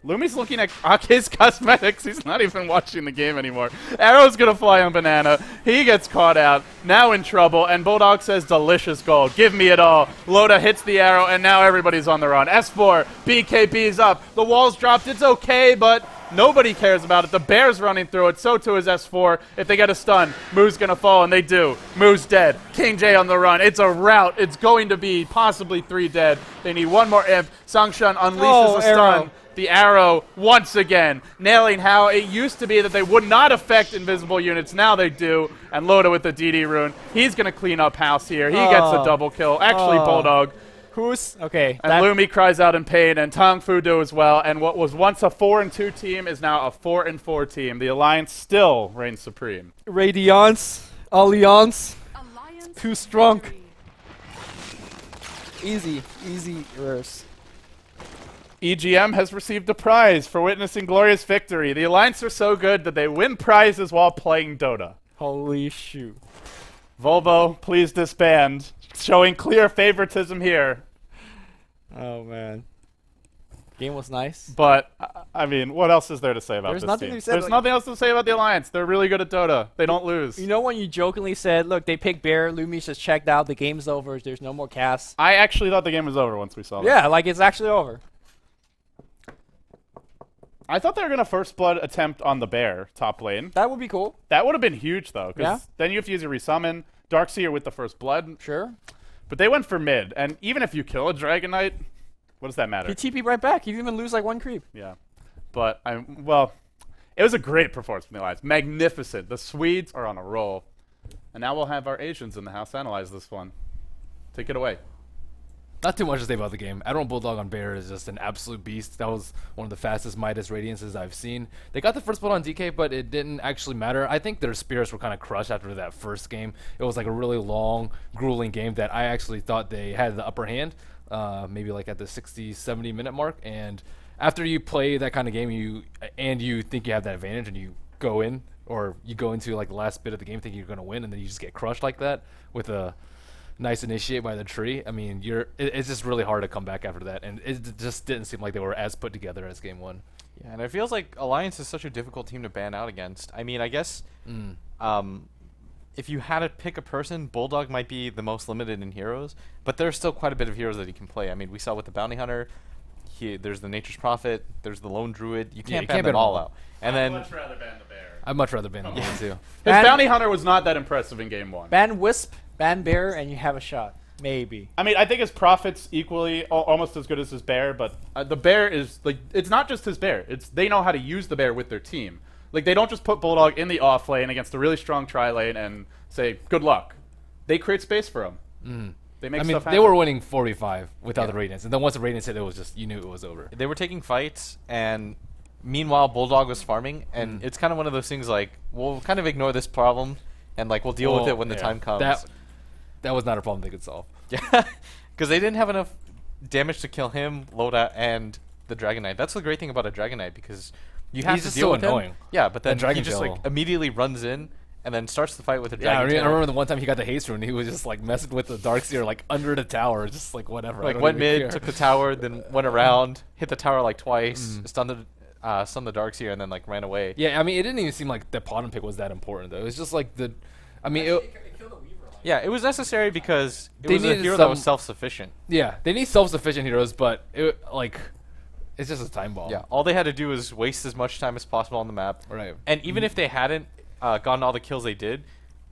Lumi's looking at his cosmetics. He's not even watching the game anymore. Arrow's going to fly on Banana. He gets caught out. Now in trouble. And Bulldog says, delicious gold. Give me it all. Loda hits the arrow, and now everybody's on the run. S4, BKB's up. The wall's dropped. It's okay, but nobody cares about it. The Bear's running through it. So too is S4. If they get a stun, Moo's going to fall, and they do. Moo's dead. King J on the run. It's a rout. It's going to be possibly 3 dead. They need one more imp. Sangshan unleashes a stun. Arrow. The arrow, once again, nailing how it used to be that they would not affect invisible units. Now they do. And Loda with the DD rune. He's going to clean up house here. He gets a double kill. Actually, Bulldog. Who's okay? And Lumi cries out in pain, and Tongfu do as well. And what was once a 4-2 team is now a 4-4 team. The Alliance still reigns supreme. Radiance, Alliance, too strong. Easy verse. EGM has received a prize for witnessing glorious victory. The Alliance are so good that they win prizes while playing Dota. Holy shoot. Volvo, please disband. Showing clear favoritism here. Oh, man. Game was nice. But, I mean, what else is there to say about There's this nothing team? to say, There's like- nothing else to say about the Alliance. They're really good at Dota. They don't lose. You know when you jokingly said, look, they picked Bear, Lumi's just checked out, the game's over, there's no more casts. I actually thought the game was over once we saw that. Yeah, like it's actually over. I thought they were going to first blood attempt on the Bear top lane. That would be cool. That would have been huge, though, because Yeah. then you have to use your resummon, Darkseer with the first blood. Sure. But they went for mid, and even if you kill a Dragon Knight, what does that matter? He TP right back. He didn't even lose like one creep. Yeah. But, well, it was a great performance from the Alliance. Magnificent. The Swedes are on a roll. And now we'll have our Asians in the house analyze this one. Take it away. Not too much to say about the game. Admiral Bulldog on Bear is just an absolute beast. That was one of the fastest Midas Radiances I've seen. They got the first blood on DK, but it didn't actually matter. I think their spirits were kind of crushed after that first game. It was like a really long, grueling game that I actually thought they had the upper hand, maybe like at the 60, 70-minute mark. And after you play that kind of game, you think you have that advantage, and you go in, or you go into like the last bit of the game thinking you're going to win, and then you just get crushed like that with a nice initiate by the tree. I mean, it's just really hard to come back after that, and it just didn't seem like they were as put together as game one. Yeah, and it feels like Alliance is such a difficult team to ban out against. I mean, I guess if you had to pick a person, Bulldog might be the most limited in heroes, but there's still quite a bit of heroes that he can play. I mean, we saw with the Bounty Hunter, there's the Nature's Prophet, there's the Lone Druid. You can't ban them all out. And I'd then much rather ban the Bear. I'd much rather ban the Bear too. His Ban- Bounty Hunter was not that impressive in game one. Ban Wisp, ban Bear, and you have a shot. Maybe. I mean, I think his Prophet's equally almost as good as his Bear, but the Bear is, like, it's not just his Bear. They know how to use the Bear with their team. Like, they don't just put Bulldog in the off lane against a really strong tri lane and say, good luck. They create space for him. They make I mean, stuff they happen. were winning 4v5 without the Radiance, and then once the Radiance hit, it was just, you knew it was over. they were taking fights, and meanwhile Bulldog was farming, and it's kind of one of those things like, we'll kind of ignore this problem, and like we'll deal with Well, it when the yeah. time comes. That was not a problem they could solve. Yeah, because they didn't have enough damage to kill him, Loda, and the Dragon Knight. That's the great thing about a Dragon Knight, because you have He's to just deal so with annoying. him. Yeah, but then That Dragon he just like Tail. immediately runs in and then starts the fight with the Yeah, Dragon I Tail. remember the one time he got the haste rune, he was just like messing with the Darkseer like under the tower, just like whatever. I Like don't went even mid, care. took the tower, then went around, hit the tower like twice, stunned the Darkseer, and then like ran away. Yeah, I mean, it didn't even seem like the bottom pick was that important though. It was just like I mean, Yeah, it was necessary because it They was a needed hero that was some- self-sufficient. yeah, they need self-sufficient heroes, but it's just a time bomb. Yeah, all they had to do was waste as much time as possible on the map. Right. And even if they hadn't gotten all the kills they did,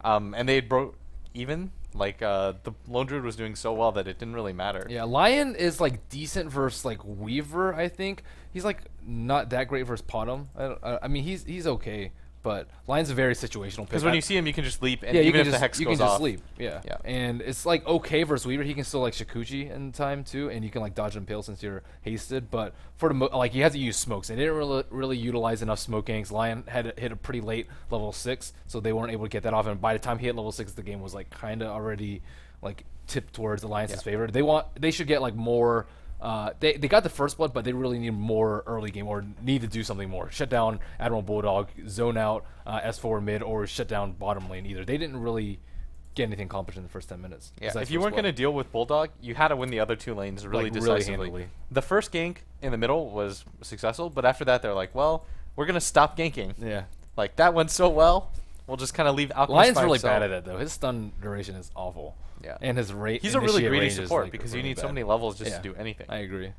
and they had broke even, like the Lone Druid was doing so well that it didn't really matter. Yeah, Lion is like decent versus like Weaver. I think he's like not that great versus Potom. I mean, he's okay, but Lion's a very situational pick. Because when you see him, you can just leap, and yeah, you even can if just, the hex you goes can just off, sleep. Yeah. Yeah. And it's like okay versus Weaver. He can still like Shikuchi in time too, and you can like dodge and impale since you're hasted. But for the like, you have to use smokes. They didn't really utilize enough smoke ganks. Lion had hit a pretty late level 6, so they weren't able to get that off. And by the time he hit level 6, the game was like kind of already like tipped towards Alliance's favor. They should get like more. They got the first blood, but they really need more early game, or need to do something more. Shut down Admiral Bulldog, zone out S4 mid, or shut down bottom lane either. They didn't really get anything accomplished in the first 10 minutes. Yeah, besides if you first weren't blood. going to deal with Bulldog, you had to win the other 2 lanes really Like, really decisively. handily. The first gank in the middle was successful, but after that, they're like, well, we're going to stop ganking. Yeah. Like, that went so well, we'll just kind of leave Alchemist Lion's by really himself. bad at it, though. His stun duration is awful. Yeah. And his rate. He's a really initiate greedy range is, support like, because you really need so bad. many levels just Yeah. to do anything. I agree.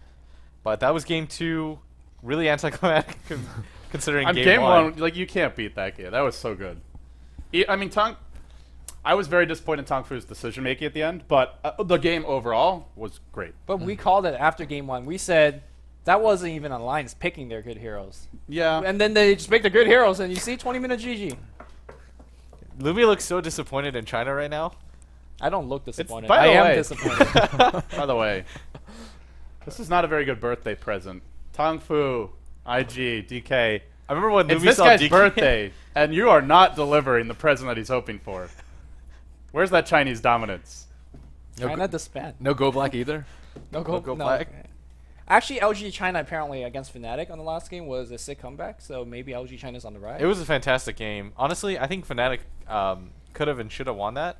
But that was game 2. Really anticlimactic considering I'm game 1. like you can't beat that game. That was so good. I mean, I was very disappointed in Tongfu's decision making at the end, but the game overall was great. But we called it after game 1. We said that wasn't even Alliance picking their good heroes. Yeah. And then they just pick the good heroes, and you see 20-minute GG. Lumi looks so disappointed in China right now. I don't look disappointed. by I the am way- disappointed. By the way, this is not a very good birthday present. Tongfu, IG, DK. I remember when It's Lumi this saw guy's DK. birthday, and you are not delivering the present that he's hoping for. Where's that Chinese dominance? No, China disband. no Go Black either? No go, go no. black. Actually, LG China apparently against Fnatic on the last game was a sick comeback, so maybe LG China's on the rise. It was a fantastic game. Honestly, I think Fnatic could have and should have won that,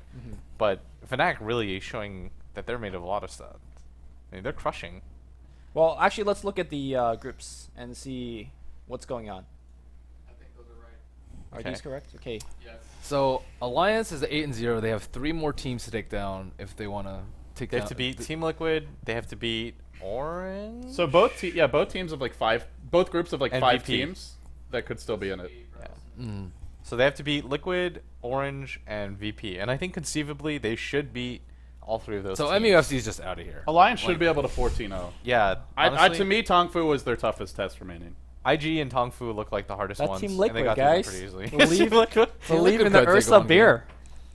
but Fnatic really is showing that they're made of a lot of stuff. I mean, they're crushing. Well, actually, let's look at the groups and see what's going on. I think those are right. Are Okay. these correct? Okay. Yes. So Alliance is 8-0. They have 3 more teams to take down if they want to take They down. have to beat Team Liquid. They have to beat Orange. So both teams of like 5, both groups of like And 5 VP. teams that could still be in it. Mm. So they have to beat Liquid, Orange, and VP. And I think conceivably they should beat all 3 of those So teams. MUFC is just out of here. Alliance should Like- be able to 14-0. Yeah. To me, Tongfu was their toughest test remaining. IG and Tongfu look like the hardest That's ones. Team and they Liquid, got through them guys. pretty easily. Believe- Team Liquid. Believe Liquid in the could take Ursa one game. beer.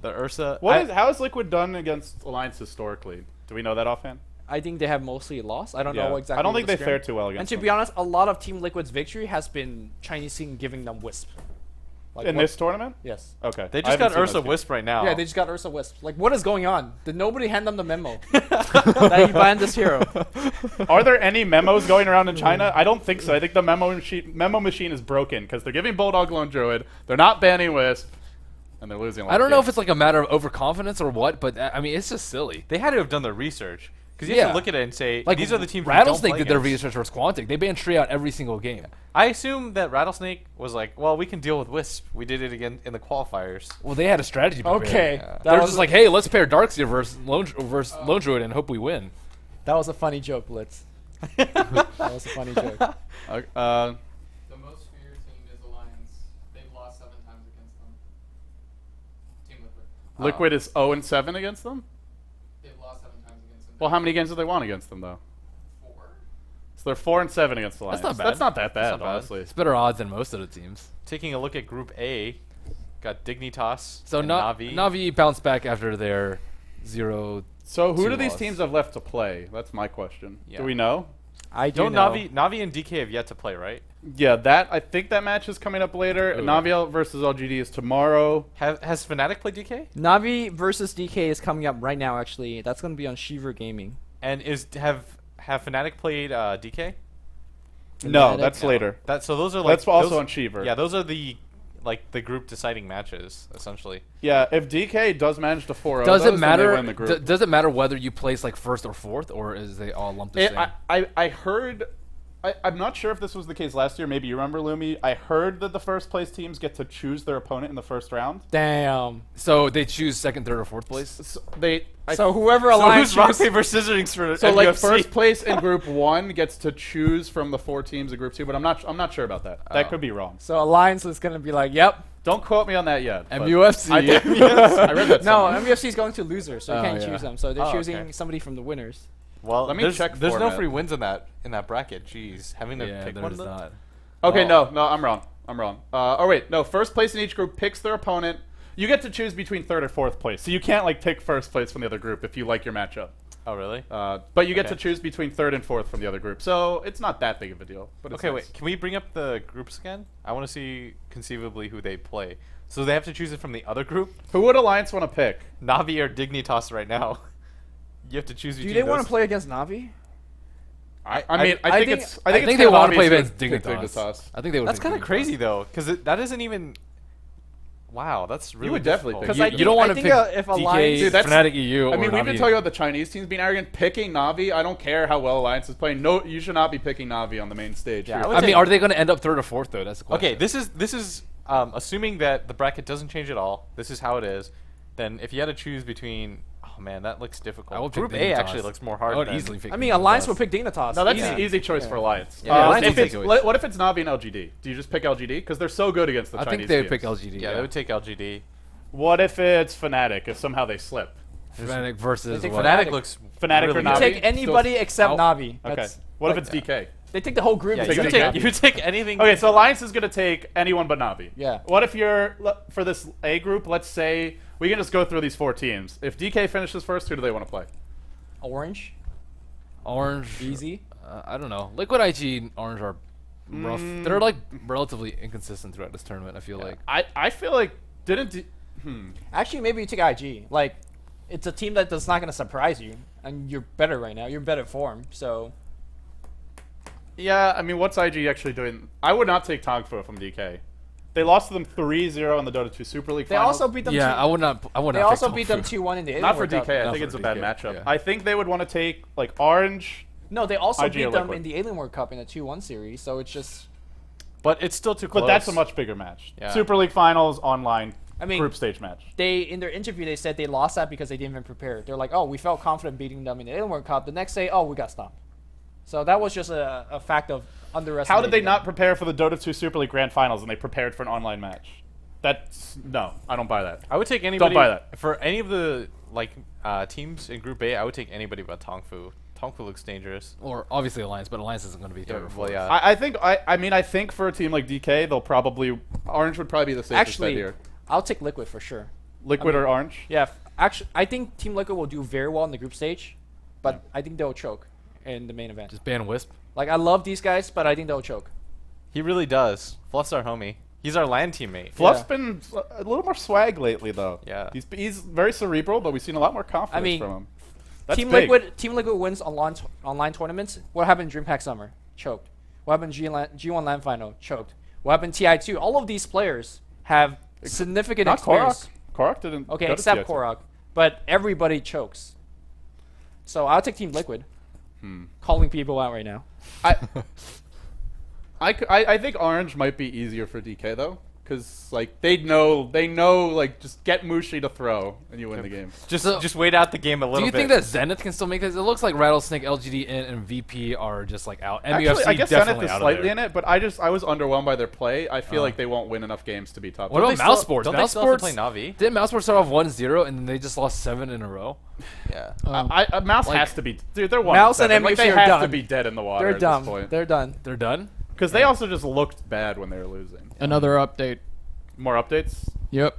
The Ursa. How is Liquid done against Alliance historically? Do we know that offhand? I think they have mostly lost. I don't know exactly. I don't what think the they score- fared too well against And to them. be honest, a lot of Team Liquid's victory has been Chinese team giving them Wisp. Like in what- this tournament? Yes. Okay. They I just haven't got seen Ursa those games. Wisp right now. Yeah, they just got Ursa Wisp. Like, what is going on? Did nobody hand them the memo that you banned this hero? Are there any memos going around in China? I don't think so. I think the memo machine is broken because they're giving Bulldog Lone Druid, they're not banning Wisp, and they're losing. I don't know if it's like a matter of overconfidence or what, but I mean, it's just silly. They had to have done their research. Because you have Yeah. to look at it and say, Like these are the teams we Rattlesnake don't play did their against. research versus Quantic. They banned Tree out every single game. I assume that Rattlesnake was like, well, we can deal with Wisp. We did it again in the qualifiers. Well, they had a strategy. Prepared. Okay. Yeah. They're was just like, hey, let's pair Darkseer versus Lone Druid and hope we win. that was a funny joke, Blitz. That was a funny joke. Uh, The most feared team is Alliance. They've lost 7 times against them. Team Liquid. Liquid is 0-7 against them. They've lost 7 times against them. Well, how many games have they won against them though? 4? So they're 4-7 against Alliance. not bad. That's not that bad, not bad. honestly. It's better odds than most of the teams. Taking a look at Group A, got Dignitas So and Navi. Navi. Navi bounced back after their 0. So who 2 do these loss. teams have left to play? That's my question. Yeah. Do we know? I do Don't know. Navi and DK have yet to play, right? Yeah, I think that match is coming up later. Ooh. Navi versus LGD is tomorrow. Has Fnatic played DK? Navi versus DK is coming up right now. Actually, that's going to be on Shiver Gaming. And have Fnatic played DK? No, Fnatic? that's No. later. So those are like That's also those- on Shiver. Yeah, those are the group deciding matches essentially. Yeah, if DK does manage to 4-0, Does those, it then matter? They win the group. Does it matter whether you place like first or fourth, or is they all lumped the same? I heard. I'm not sure if this was the case last year. Maybe you remember, Lumi. I heard that the first place teams get to choose their opponent in the first round. Damn. So they choose second, third, or fourth place. So So whoever So Alliance who's rock chooses- paper scissors for so like MUFC? first place in Group 1 gets to choose from the 4 teams in Group 2, but I'm not sure about that. That Oh. could be wrong. So Alliance is going to be like, yep. Don't quote me on that yet. but MUFC. I did. I read that. No, somewhere. MUFC is going to losers, so you Oh, can't yeah. choose them. So they're Oh, choosing okay. somebody from the winners. Well, Let me there's, check there's no format. free wins in that bracket. Jeez, having to Yeah, pick one. there's Though? not. Okay, Well- no, I'm wrong. Oh wait, no. First place in each group picks their opponent. You get to choose between third or fourth place, so you can't like pick first place from the other group if you like your matchup. Oh, really? But you get Okay. to choose between third and fourth from the other group, so it's not that big of a deal. But it's Okay, nice. wait. Can we bring up the groups again? I want to see conceivably who they play. So they have to choose it from the other group. Who would Alliance want to pick? Navi or Dignitas right now. You have to choose Do between they want those. to play against Navi? I think I think- it's. I think it's they kind of want to play obvious against who would pick Dignitas. Dignitas. I think they would. That's pick kind of Dignitas. crazy though, because that isn't even. Wow, that's really would definitely difficult. pick- 'Cause I You think- don't want I to think, pick if DK, Alliance- Dude, that's- Fnatic EU, I mean, or we've been Navi. talking about the Chinese teams being arrogant. Picking Navi, I don't care how well Alliance is playing. No, you should not be picking Navi on the main stage. Yeah, here. I would I mean, take- are they going to end up third or fourth though? That's the question. Okay, this is assuming that the bracket doesn't change at all. This is how it is. Then if you had to choose between, oh man, that looks difficult. I would pick Group A Dignitas. actually looks more hard. I would than- easily pick. I mean, Alliance Dignitas. will pick Dignitas. No, that's Easy. an easy choice for Alliance. Yeah, Alliance if will it's, take it. what if it's Navi and LGD? Do you just pick LGD? Because they're so good against the I Chinese think they would teams. pick LGD. Yeah, they would take LGD. What if it's Fnatic? If somehow they slip? Fnatic versus They take what? Fnatic looks Fnatic really or You Navi? good. take anybody except Oh, Navi. Okay. That's- What if like- it's DK? They take the whole group. Yeah, They you take take Navi. you take anything. Okay, so Alliance is gonna take anyone but Navi. Yeah. What if you're for this A group? Let's say we can just go through these 4 teams. If DK finishes first, who do they want to play? Orange. Orange. Easy. I don't know. Liquid IG and Orange are rough. Mm. They're like relatively inconsistent throughout this tournament. I feel like. I feel like didn't. Actually, maybe you take IG. Like, it's a team that's not going to surprise you, and you're better right now. You're in better form. So Yeah, I mean, what's IG actually doing? I would not take Tongfu from DK. They lost to them 3-0 in the Dota 2 Super League they finals. also beat them. Yeah, two- I would not. I would They not. also pick beat them Tongfu. 2-1 in the Alien Not for World Cup. DK. I Not think for it's a bad DK, matchup. yeah. I think they would want to take like Orange. No, they also IG or beat them Liquid. in the Alien World Cup in a 2-1 series. So it's just. but it's still too close. But that's a much bigger match. Yeah. Super League finals online. I mean, group stage match. They in their interview they said they lost that because they didn't even prepare. They're like, oh, we felt confident beating them in the Alien World Cup. The next day, oh, we got stopped. So that was just a fact of underestimating. How did they them. not prepare for the Dota 2 Super League Grand Finals and they prepared for an online match? That's no, I don't buy that. I would take anybody. buy that. For any of the teams in Group A. I would take anybody but Tongfu. Tongfu looks dangerous. Or obviously Alliance, but Alliance isn't going to be third or Well, fourth. yeah. I think for a team like DK, they'll probably Orange would probably be the safest bet Actually, here. I'll take Liquid for sure. Liquid or Orange? Yeah, actually, I think Team Liquid will do very well in the group stage, but I think they'll choke in the main event. Just ban Wisp. Like, I love these guys, but I think they'll choke. He really does. Fluff's our homie. He's our LAN teammate. Fluff's Yeah. been a little more swag lately, though. Yeah. He's very cerebral, but we've seen a lot more confidence mean, from him. That's Team big. Liquid wins online tournaments. What happened in DreamHack Summer? Choked. What happened in G1 LAN Final? Choked. What happened in TI2? All of these players have significant Not experience. Korok didn't. Okay, go to except TI2. Korok. But everybody chokes. So I'll take Team Liquid. Calling people out right now. I think Orange might be easier for DK though, because like they know like just get Mushi to throw and you win the game. Just wait out the game a little Do you bit. think that Zenith can still make it? It looks like Rattlesnake, LGD, and VP are just like out. Actually, MUFC I guess definitely Zenith is out slightly of there. in it, but I was underwhelmed by their play. I feel like they won't win enough games to be top. What two. about Mouse Sports? Don't they Mouse still have to Sports play Navi? didn't Mouse Sports start off 1-0 and then they just lost 7 in a row? Yeah. Mouse like- has to be. Dude, they're 1-7. Mouse and like, MUFC they are have to done. be dead in the water They're at dumb. this point. They're done. They're done? Because they also just looked bad when they were losing. Another update. More updates. Yep.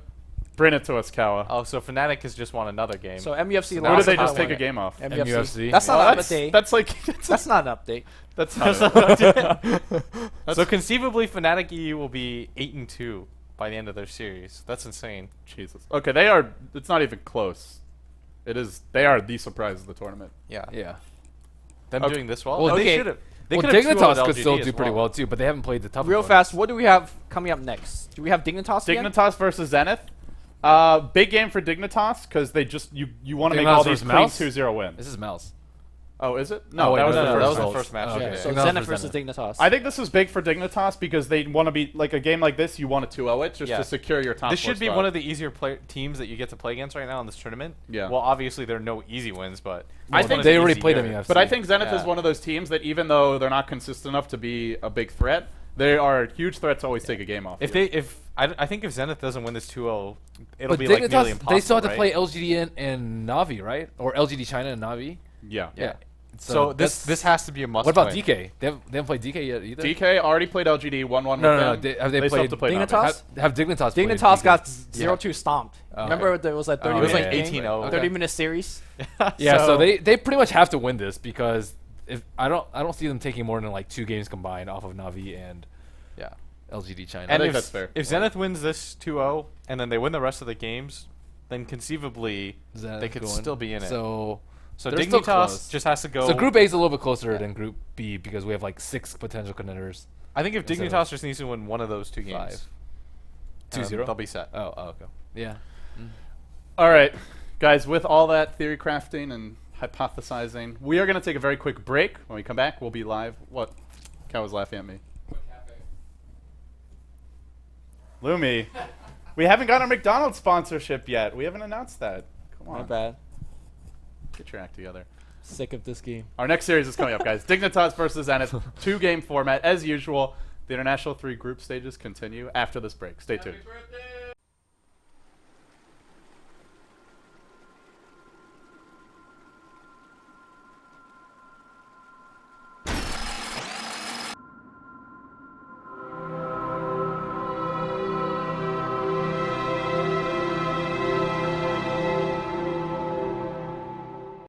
Bring it to us, Kawa. Oh, so Fnatic has just won another game. So MUFC Who lost. did they to just take a Taiwan. game off? MUFC. That's not Well, an that's, update. that's like That's not an update. that's not so conceivably, Fnatic EU will be 8-2 by the end of their series. That's insane. Jesus. Okay, they are. It's not even close. It is. They are the surprise of the tournament. Yeah. Yeah. Them Okay. doing this well. Well, Oh, they okay. should have. They Well, could have Dignitas could still do pretty well too, but they haven't played the tough Real opponents. fast, what do we have coming up next? Do we have Dignitas again? Dignitas versus Zenith. Big game for Dignitas because they just you want to make Dignitas all these versus clean Mouse? 2-0 wins. This is Mouse. Oh, is it? No, wait, that was no, the no, first. that was the result. first match. Okay. Okay. So Dignitas Zenith versus versus Dignitas. I think this is big for Dignitas because they want to be like a game like this. You want to 2-0 it just Yeah. to secure your top. This four should be spot. one of the easier teams that you get to play against right now in this tournament. Yeah. Well, obviously there are no easy wins, but I it's think one of they the already played easier- MUFC. But I think Zenith is Yeah. one of those teams that even though they're not consistent enough to be a big threat, they are huge threats to always take a game off. If you. they, if I think if Zenith doesn't win this 2-0, it'll But be like nearly Dignitas, impossible. they still have to right? play LGD and Navi, right? Or LGD China and Navi. yeah. Yeah. So So this has to be a must. What about win. DK? They haven't played DK yet either. DK already played LGD 1-1 No, with no, no. them. Have they still have played to play Dignitas? Navi. Have Dignitas played Dignitas DK? got 0-2 stomped. Oh, Remember okay. there was that 30 Oh, It was minute like yeah, game? 18-0. 30-minute series. Yeah, so they pretty much have to win this because if I don't see them taking more than like 2 games combined off of Navi and Yeah. LGD China. And think if, that's fair. if Zenith wins this 2-0 and then they win the rest of the games, then conceivably Zenith they could going. still be in it. So So they're still Dignitas close. just has to go. So Group A is a little bit closer than Group B because we have like 6 potential contenders. I think if instead Dignitas of just needs to win one of those 2 games, 5. 2-0? They'll be set. Oh, okay. Yeah. All right, guys, with all that theory crafting and hypothesizing, we are going to take a very quick break. When we come back, we'll be live. What? Cal was laughing at me. What cafe? Lumi, we haven't got our McDonald's sponsorship yet. We haven't announced that. Come on. Not bad. Get your act together. Sick of this game. Our next series is coming up, guys. Dignitas versus Zenith. 2-game format. As usual, the International 3 group stages continue after this break. Stay tuned. Happy birthday!